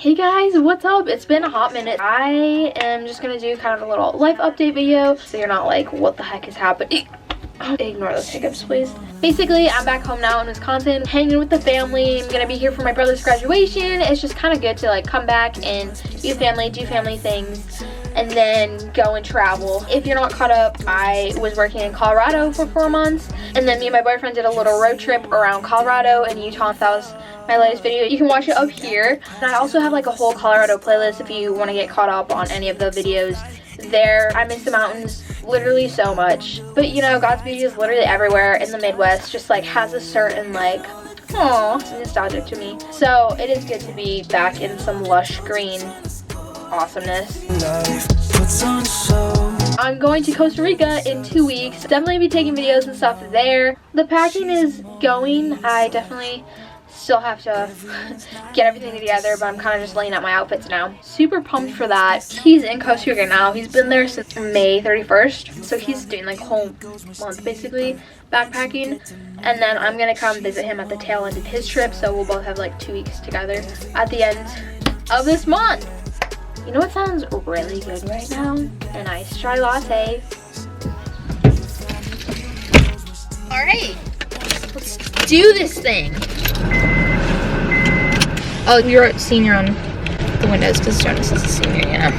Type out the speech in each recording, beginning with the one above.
Hey guys, what's up? It's been a hot minute. I am just gonna do kind of a little life update video so you're not like, what the heck is happening? Ignore those hiccups, please. Basically, I'm back home now in Wisconsin, hanging with the family. I'm gonna be here for my brother's graduation. It's just kind of good to like come back and be with family, do family things, and then go and travel. If you're not caught up, I was working in Colorado for 4 months, and then me and my boyfriend did a little road trip around Colorado and Utah. That was my latest video. You can watch it up here. And I also have like a whole Colorado playlist if you want to get caught up on any of the videos there. I miss the mountains literally so much, but you know, God's beauty is literally everywhere in the Midwest. Just like has a certain like nostalgic to me. So it is good to be back in some lush green awesomeness. I'm going to Costa Rica in 2 weeks. Definitely be taking videos and stuff there. The packing is going. I definitely still have to get everything together, but I'm kind of just laying out my outfits now. Super pumped for that. He's in Costa Rica now. He's been there since May 31st, so he's doing like a whole month basically backpacking, and then I'm gonna come visit him at the tail end of his trip, so we'll both have like 2 weeks together at the end of this month. You know what sounds really good right now? An iced chai latte. Alright, let's do this thing. Oh, you're a senior on the windows because Jonas is a senior, you know.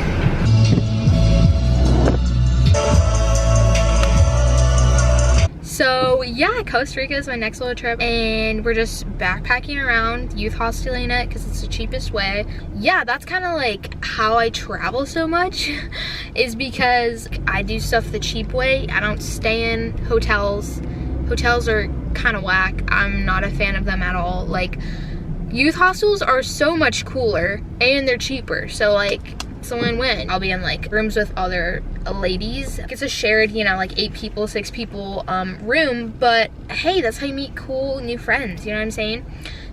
So yeah, Costa Rica is my next little trip, and we're just backpacking around, youth hosteling it because it's the cheapest way. Yeah, that's kind of like how I travel so much is because I do stuff the cheap way. I don't stay in hotels. Hotels are kind of whack. I'm not a fan of them at all. Like, youth hostels are so much cooler and they're cheaper, so like it's a win-win. I'll be in like rooms with other ladies. It's a shared, you know, like 8 people, 6 people room, but hey, that's how you meet cool new friends, you know what I'm saying?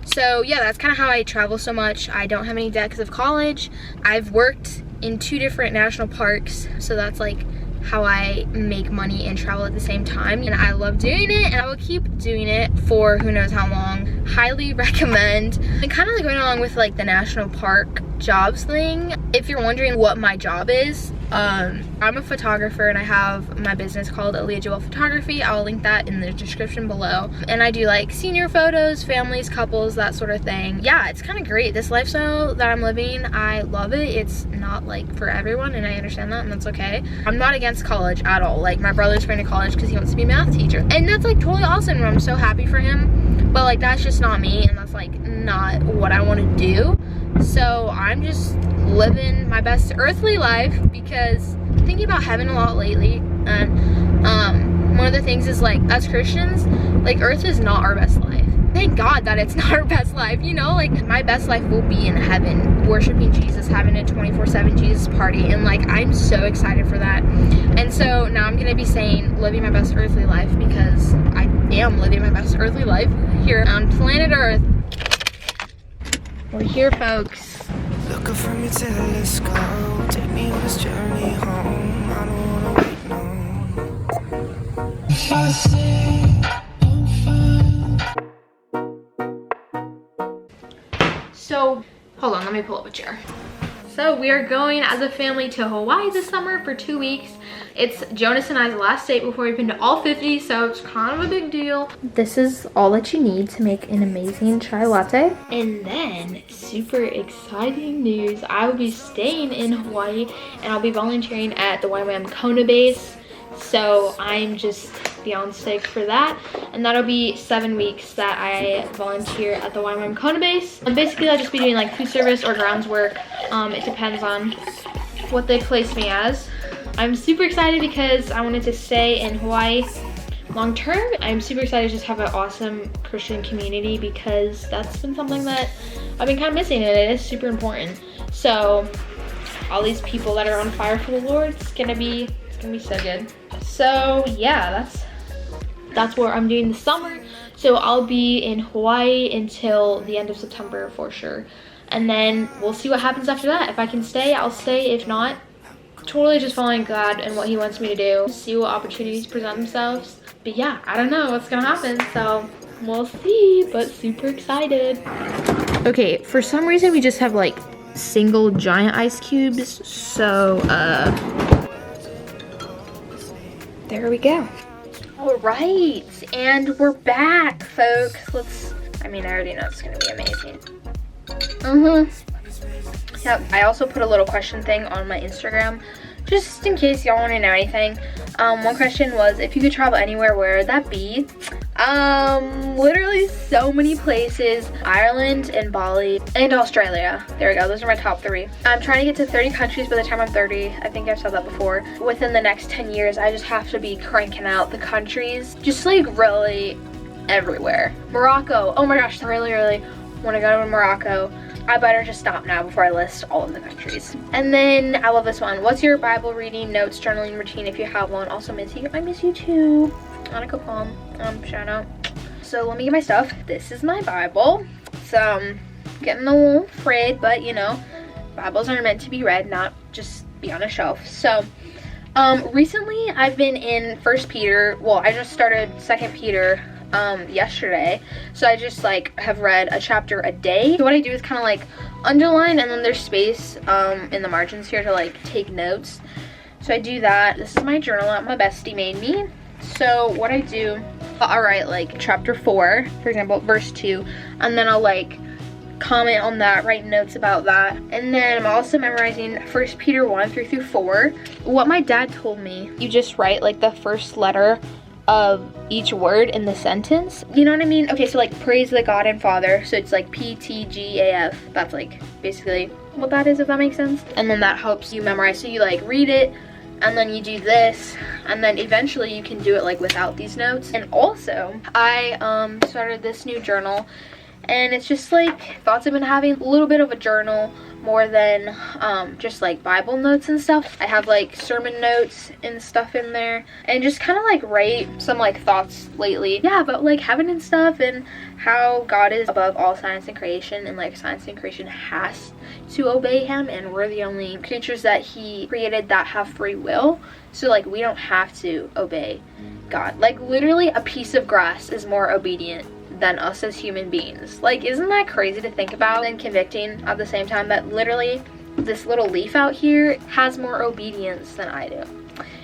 So yeah, that's kind of how I travel so much. I don't have any debt because of college. I've worked in 2 different national parks, so that's like how I make money and travel at the same time, and I love doing it, and I will keep doing it for who knows how long. Highly recommend. And kind of like going along with like the national park jobs thing, if you're wondering what my job is, I'm a photographer and I have my business called Aaliyah Jewel Photography. I'll link that in the description below. And I do like senior photos, families, couples, that sort of thing. Yeah, it's kind of great. This lifestyle that I'm living, I love it. It's not like for everyone, and I understand that, and that's okay. I'm not against college at all. Like, my brother's going to college because he wants to be a math teacher, and that's like totally awesome, and I'm so happy for him. But like, that's just not me, and that's like not what I want to do. So I'm just living my best earthly life because I'm thinking about heaven a lot lately, and one of the things is like, as Christians, like, earth is not our best life. Thank God that it's not our best life, you know? Like, my best life will be in heaven, worshiping Jesus, having a 24/7 Jesus party, and like, I'm so excited for that. And so now I'm gonna be saying living my best earthly life because I am living my best earthly life here on planet Earth. We're here, folks. Looking from your telescope, take me on this journey home. I don't wanna wait no. If I say I'm fine. So, hold on, let me pull up a chair. So we are going as a family to Hawaii this summer for 2 weeks. It's Jonas and I's last date before we've been to all 50, so it's kind of a big deal. This is all that you need to make an amazing chai latte. And then, super exciting news, I will be staying in Hawaii and I'll be volunteering at the YWAM Kona base. So I'm just beyond stoked for that, and that'll be 7 weeks that I volunteer at the YWAM Kona base. And basically I'll just be doing like food service or grounds work. It depends on what they place me as. I'm super excited because I wanted to stay in Hawaii long term. I'm super excited to just have an awesome Christian community because that's been something that I've been kind of missing, and it is super important. So all these people that are on fire for the Lord, it's gonna be so good. So yeah, that's what I'm doing this summer. So I'll be in Hawaii until the end of September for sure, and then we'll see what happens after that. If I can stay, I'll stay. If not, totally just following God and what he wants me to do, see what opportunities present themselves. But yeah, I don't know what's gonna happen, so we'll see, but super excited. Okay, for some reason we just have like single giant ice cubes. So, there we go. All right, and we're back, folks. I already know it's gonna be amazing. Yep, I also put a little question thing on my Instagram, just in case y'all wanna know anything. One question was, if you could travel anywhere, where would that be? Literally so many places. Ireland and Bali and Australia. There we go, those are my top 3. I'm trying to get to 30 countries by the time I'm 30. I think I've said that before. Within the next 10 years, I just have to be cranking out the countries. Just like really everywhere. Morocco, oh my gosh, really want to go to Morocco. I better just stop now before I list all of the countries. And then I love this one. What's your Bible reading, notes, journaling routine if you have one? Also miss you. I miss you too. Annika Palm, shout out. So let me get my stuff. This is my Bible. So getting a little frayed, but you know, Bibles are meant to be read, not just be on a shelf. So recently I've been in 1 Peter. Well, I just started 2 Peter yesterday, so I just like have read a chapter a day. So what I do is kind of like underline, and then there's space in the margins here to like take notes. So I do that. This is my journal that my bestie made me. So what I do, I'll write like chapter 4, for example, verse 2, and then I'll like comment on that, write notes about that. And then I'm also memorizing 1 Peter 1 through 4. What my dad told me, you just write like the first letter of each word in the sentence. You know what I mean? Okay, so like praise the God and Father. So it's like PTGAF. That's like basically what that is, if that makes sense. And then that helps you memorize. So you like read it, and then you do this, and then eventually you can do it like without these notes. And also I started this new journal, and it's just like thoughts I've been having. A little bit of a journal, more than just like Bible notes and stuff. I have like sermon notes and stuff in there, and just kind of like write some like thoughts lately, yeah, about like heaven and stuff, and how God is above all science and creation, and like science and creation has to obey him, and we're the only creatures that he created that have free will. So like we don't have to obey God. Like literally a piece of grass is more obedient than us as human beings. Like, isn't that crazy to think about and convicting at the same time, that literally this little leaf out here has more obedience than I do?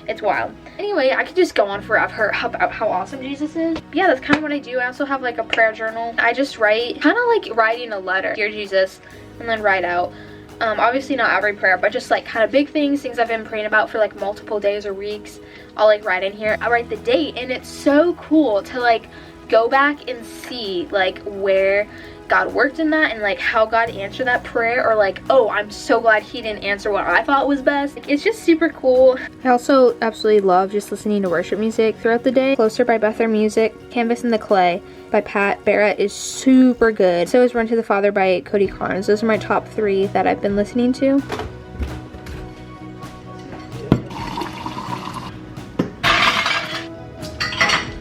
It's wild. Anyway, I could just go on forever about how awesome Jesus is. But yeah, that's kind of what I do. I also have like a prayer journal. I just write, kind of like writing a letter, dear Jesus, and then write out. Obviously not every prayer, but just like kind of big things I've been praying about for like multiple days or weeks. I'll like write in here. I write the date, and it's so cool to like go back and see like where God worked in that, and like how God answered that prayer, or like, oh, I'm so glad he didn't answer what I thought was best. Like, it's just super cool. I also absolutely love just listening to worship music throughout the day. Closer by Bethel Music. Canvas in the Clay by Pat Barrett is super good. So is Run to the Father by Cody Carnes. Those are my top 3 that I've been listening to.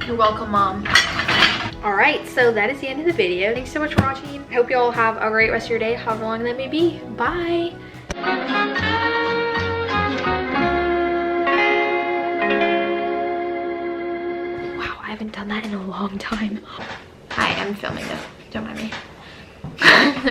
You're welcome, Mom. Alright, so that is the end of the video. Thanks so much for watching. I hope you all have a great rest of your day, however long that may be. Bye! Wow, I haven't done that in a long time. Hi, I'm filming this. Don't mind me.